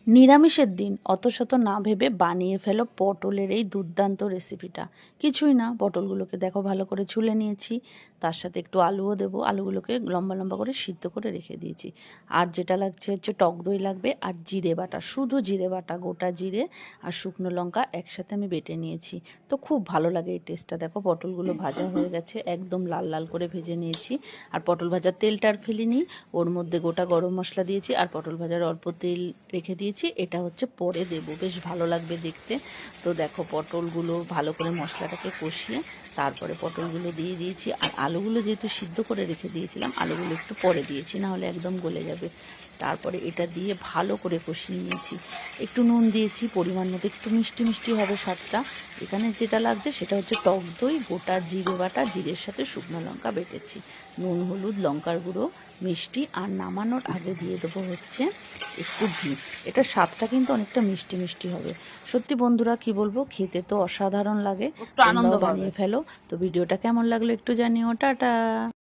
নিরামিষের দিন অত শত না ভেবে বানিয়ে ফেলো পটলের এই দুর্দান্ত রেসিপিটা। কিছুই না, পটলগুলোকে দেখো ভালো করে ছুলে নিয়েছি, তার সাথে একটু আলুও দেবো, আলুগুলোকে লম্বা লম্বা করে সিদ্ধ করে রেখে দিয়েছি। আর যেটা লাগছে হচ্ছে টক দই লাগবে, আর জিরে বাটা, শুধু জিরে বাটা, গোটা জিরে আর শুকনো লঙ্কা একসাথে আমি বেটে নিয়েছি। তো খুব ভালো লাগে এই টেস্টটা। দেখো পটলগুলো ভাজা হয়ে গেছে, একদম লাল লাল করে ভেজে নিয়েছি। আর পটল ভাজার তেলটা আর ফেলিনি, ওর মধ্যে গোটা গরম মশলা দিয়েছি আর পটল ভাজার অল্প তেল রেখে দিয়েছি। এটা হচ্ছে পরে দেবো, বেশ ভালো লাগবে দেখতে। তো দেখো পটলগুলো ভালো করে মশলাটাকে কষিয়ে তারপরে পটলগুলো দিয়ে দিয়েছি। আর আলুগুলো যেহেতু সিদ্ধ করে রেখে দিয়েছিলাম, আলুগুলো একটু পরে দিয়েছি, না হলে একদম গলে যাবে। তারপরে এটা দিয়ে ভালো করে কষিয়ে নিয়েছি। একটু নুন দিয়েছি পরিমাণ মতো, একটু মিষ্টি মিষ্টি হবে স্বাদটা। এখানে যেটা লাগছে সেটা হচ্ছে টক দই, গোটা জিরে বাটা, জিরের সাথে শুকনো লঙ্কা বেটেছি, নুন, হলুদ, লঙ্কার গুঁড়ো, মিষ্টি। আর নামানোর আগে দিয়ে দেবো হচ্ছে একটু ঘি। এটার স্বাদটা কিন্তু অনেকটা মিষ্টি মিষ্টি হবে। সত্যি বন্ধুরা কি বলবো, খেতে তো অসাধারণ লাগে। তোমরাও বানিয়ে ফেলো। তো ভিডিওটা কেমন লাগলো একটু জানিও। টাটা।